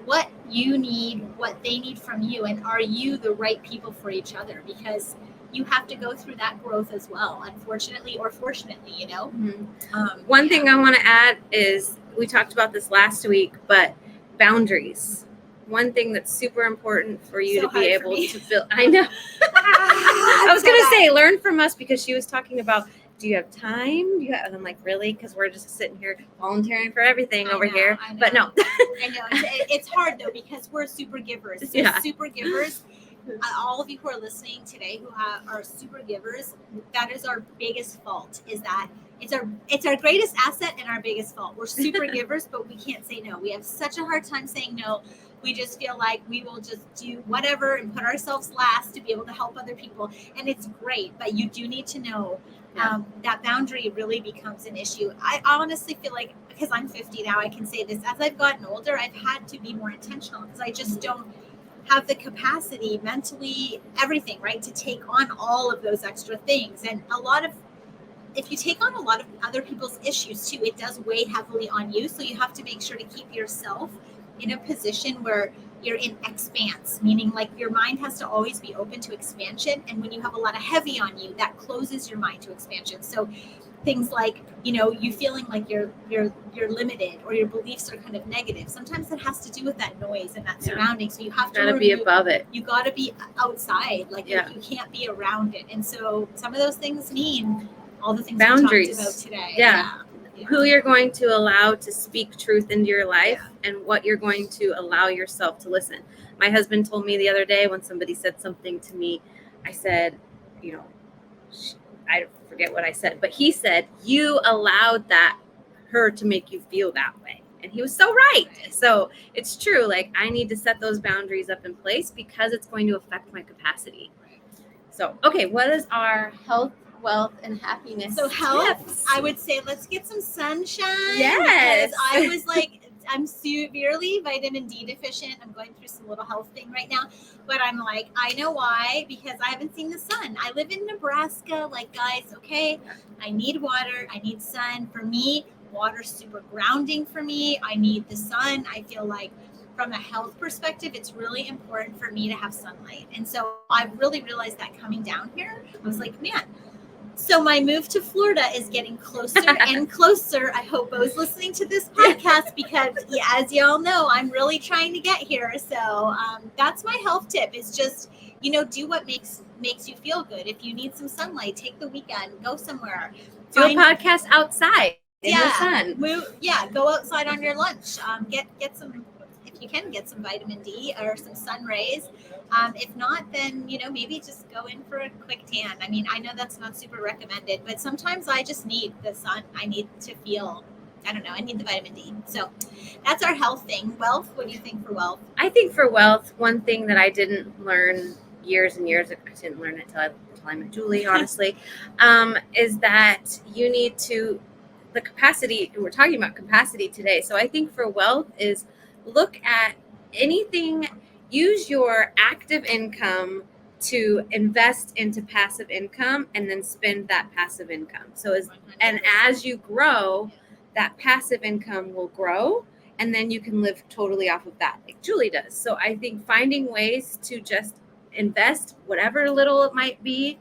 what you need, what they need from you, and are you the right people for each other? Because you have to go through that growth as well, unfortunately or fortunately, Mm-hmm. One thing I want to add is, we talked about this last week, but boundaries. One thing that's super important for you to be able to build. I know. I was going to say, learn from us, because she was talking about, do you have time? And I'm like, really? Because we're just sitting here volunteering for everything over here. But no. I know. It's hard, though, because we're super givers. So super givers. All of you who are listening today who are super givers, that is our biggest fault, is that it's our greatest asset and our biggest fault. We're super givers, but we can't say no. We have such a hard time saying no. We just feel like we will just do whatever and put ourselves last to be able to help other people. And it's great, but you do need to know that boundary really becomes an issue. I honestly feel like, because I'm 50 now, I can say this, as I've gotten older, I've had to be more intentional, because I just don't have the capacity mentally, everything, right, to take on all of those extra things. And if you take on a lot of other people's issues too, it does weigh heavily on you. So you have to make sure to keep yourself in a position where you're in expanse, meaning like your mind has to always be open to expansion. And when you have a lot of heavy on you, that closes your mind to expansion. So things like, you feeling like you're limited, or your beliefs are kind of negative. Sometimes it has to do with that noise and that surrounding. So you have to be above it. You got to be outside. Like, you can't be around it. And so some of those things mean all the things boundaries we talked about today. Yeah. Who you're going to allow to speak truth into your life, and what you're going to allow yourself to listen. My husband told me the other day, when somebody said something to me, I said, I forget what I said, but he said, you allowed her to make you feel that way. And he was so right. So it's true. Like, I need to set those boundaries up in place, because it's going to affect my capacity. So, okay. What is our health, wealth, and happiness? So health, tips? I would say, let's get some sunshine. Yes. Because I was like, I'm severely vitamin D deficient. I'm going through some little health thing right now, but I'm like, I know why, because I haven't seen the sun. I live in Nebraska. Like, guys, okay, I need water. I need sun. For me, water's super grounding for me. I need the sun. I feel like from a health perspective, it's really important for me to have sunlight. And so I've really realized that coming down here, I was like, man. So my move to Florida is getting closer and closer. I hope Bo's listening to this podcast, because as y'all know, I'm really trying to get here. So that's my health tip, is just, do what makes you feel good. If you need some sunlight, take the weekend, go somewhere. Do a podcast outside in the sun. Go outside on your lunch. Get some, if you can, get some vitamin D or some sun rays. If not, then, maybe just go in for a quick tan. I mean, I know that's not super recommended, but sometimes I just need the sun. I need to feel, I don't know, I need the vitamin D. So that's our health thing. Wealth, what do you think for wealth? I think for wealth, one thing that I didn't learn years and years, I didn't learn it until I met Julie, honestly, is that you need to, the capacity, and we're talking about capacity today. So I think for wealth is, look at anything, use your active income to invest into passive income and then spend that passive income. So as you grow, that passive income will grow, and then you can live totally off of that, like Julie does. So I think finding ways to just invest whatever little it might be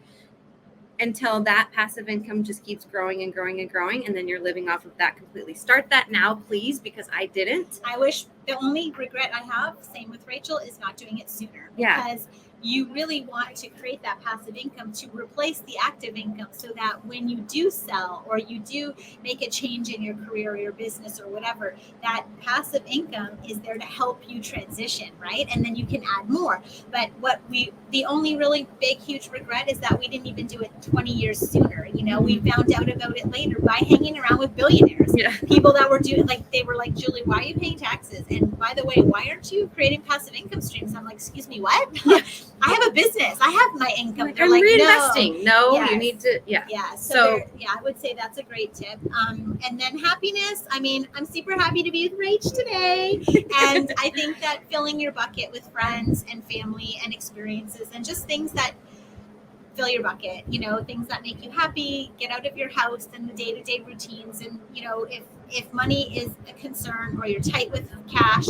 until that passive income just keeps growing and growing and growing, and then you're living off of that completely. Start that now, please, because I didn't. I wish, the only regret I have, same with Rachel, is not doing it sooner. Yeah. Because you really want to create that passive income to replace the active income, so that when you do sell or you do make a change in your career or your business or whatever, that passive income is there to help you transition, right? And then you can add more. But the only really big, huge regret is that we didn't even do it 20 years sooner. You know, we found out about it later by hanging around with billionaires. Yeah. People that were doing, like, they were like, Julie, why are you paying taxes? And by the way, why aren't you creating passive income streams? I'm like, excuse me, what? Yeah. I have a business. I have my income. I'm reinvesting. No, Yes. you need to. Yeah. Yeah. So I would say that's a great tip. And then happiness. I mean, I'm super happy to be with Rach today. And I think that filling your bucket with friends and family and experiences and just things that fill your bucket, you know, things that make you happy, get out of your house and the day-to-day routines. And, you know, if money is a concern or you're tight with cash,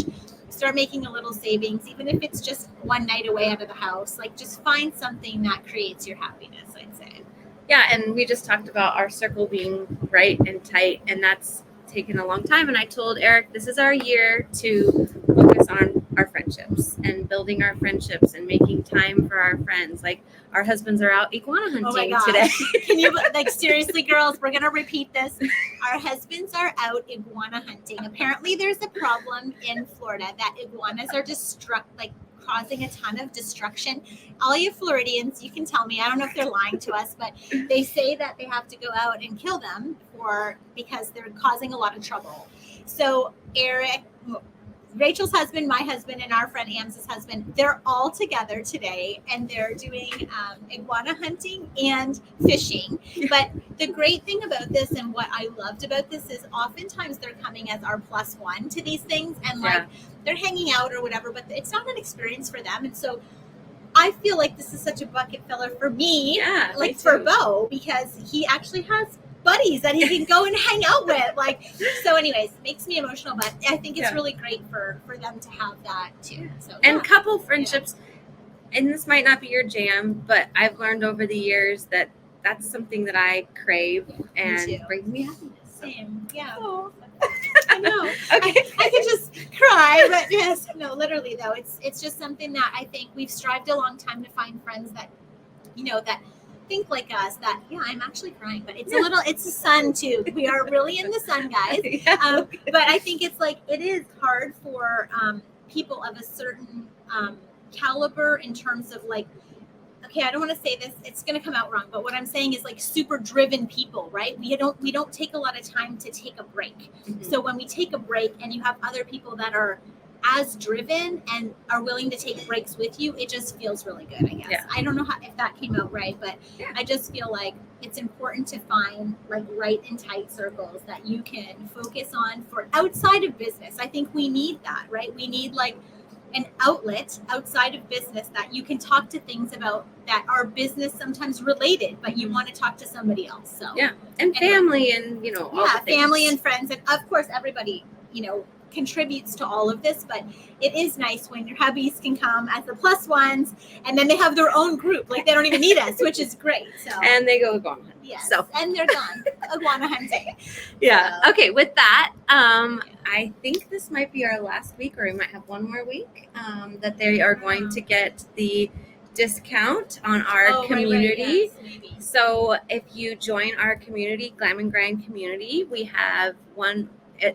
start making a little savings, even if it's just one night away out of the house. Like, just find something that creates your happiness, I'd say. Yeah, and we just talked about our circle being right and tight, and that's taken a long time. And I told Eric, this is our year to focus on our friendships and building our friendships and making time for our friends. Like, our husbands are out iguana hunting today. Can you, like, seriously, girls, we're going to repeat this. Our husbands are out iguana hunting. Apparently there's a problem in Florida that iguanas are causing a ton of destruction. All you Floridians, you can tell me, I don't know if they're lying to us, but they say that they have to go out and kill them because they're causing a lot of trouble. So Eric, Rachel's husband, my husband, and our friend Ams's husband, they're all together today, and they're doing iguana hunting and fishing. But the great thing about this, and what I loved about this, is oftentimes they're coming as our plus one to these things, and they're hanging out or whatever, but it's not an experience for them. And so I feel like this is such a bucket filler for me, like for Bo, because he actually has buddies that he can go and hang out with. Like, so anyways, makes me emotional, but I think it's really great for them to have that too. So and couple friendships, and this might not be your jam, but I've learned over the years that that's something that I crave and brings me happiness. Same. Yeah. Oh. I know. Okay. I could just cry, but yes, no, literally though, it's just something that I think we've strived a long time to find friends that, you know, that think like us, that I'm actually crying, but it's it's the sun too. We are really in the sun, guys. But I think it's like, it is hard for people of a certain caliber in terms of, like, okay, I don't want to say this, it's going to come out wrong, but what I'm saying is, like, super driven people, right? We don't take a lot of time to take a break. Mm-hmm. So when we take a break and you have other people that are as driven and are willing to take breaks with you, it just feels really good, I guess. Yeah. I don't know if that came out right, but I just feel like it's important to find, like, right and tight circles that you can focus on for outside of business. I think we need that, right? We need, like, an outlet outside of business that you can talk to things about that are business sometimes related, but you want to talk to somebody else. So and family, and you know, all the things. Family and friends, and of course everybody, you know, contributes to all of this, but it is nice when your hubbies can come as the plus ones, and then they have their own group, like they don't even need us, which is great. So and they go iguana hunting. Yes, and they're gone iguana hunting. Yeah. So. Okay. With that, I think this might be our last week, or we might have one more week that they are going to get the discount on our community. Right, yes, so if you join our community, Glam and Grind community, we have one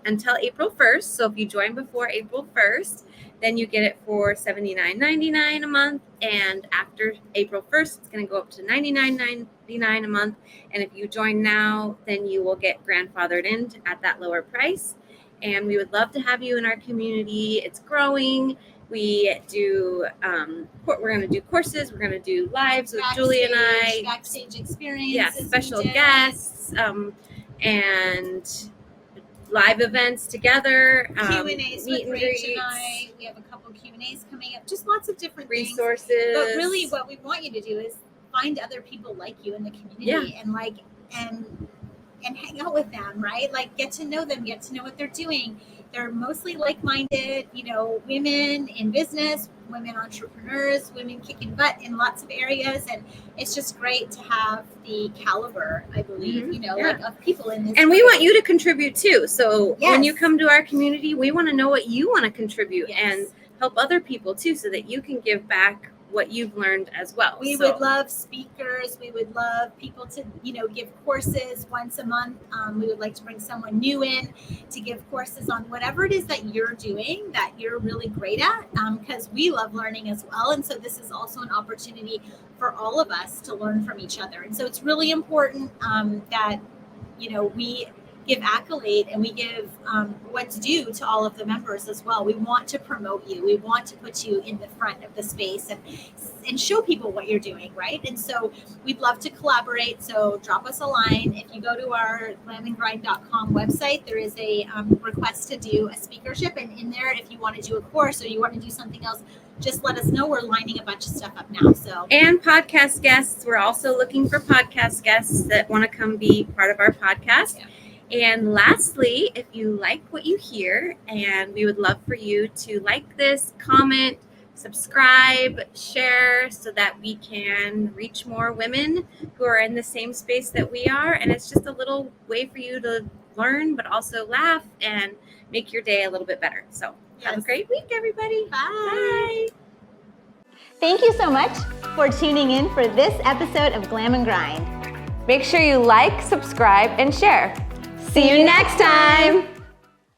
until April 1st. So if you join before April 1st, then you get it for $79.99 a month. And after April 1st, it's going to go up to $99.99 a month. And if you join now, then you will get grandfathered in at that lower price. And we would love to have you in our community. It's growing. We do, we're going to do courses. We're going to do lives with Julie and I. Backstage experience. Yeah, special guests. And live events together. Q&As with Rach and I. We have a couple Q&As coming up, just lots of different resources. things. But really what we want you to do is find other people like you in the community and hang out with them, right? Like get to know them, get to know what they're doing. They're mostly like-minded, women in business, women entrepreneurs, women kicking butt in lots of areas. And it's just great to have the caliber, I believe, of people in this. And we want you to contribute too. So Yes. when you come to our community, we want to know what you want to contribute and Yes. help other people too, so that you can give back what you've learned as well. We would love speakers. We would love people to, give courses once a month. We would like to bring someone new in to give courses on whatever it is that you're doing that you're really great at, because we love learning as well. And so this is also an opportunity for all of us to learn from each other. And so it's really important that, we give accolade and we give what's due to all of the members as well. We want to promote you. We want to put you in the front of the space and show people what you're doing, right? And so we'd love to collaborate. So drop us a line. If you go to our glamandgrind.com website, there is a request to do a speakership. And in there, if you want to do a course or you want to do something else, just let us know. We're lining a bunch of stuff up now. And podcast guests. We're also looking for podcast guests that want to come be part of our podcast. Yeah. And lastly, if you like what you hear, and we would love for you to like this, comment, subscribe, share, so that we can reach more women who are in the same space that we are. And it's just a little way for you to learn, but also laugh and make your day a little bit better. So have a great week, everybody. Bye. Bye. Thank you so much for tuning in for this episode of Glam and Grind. Make sure you like, subscribe, and share. See you next time.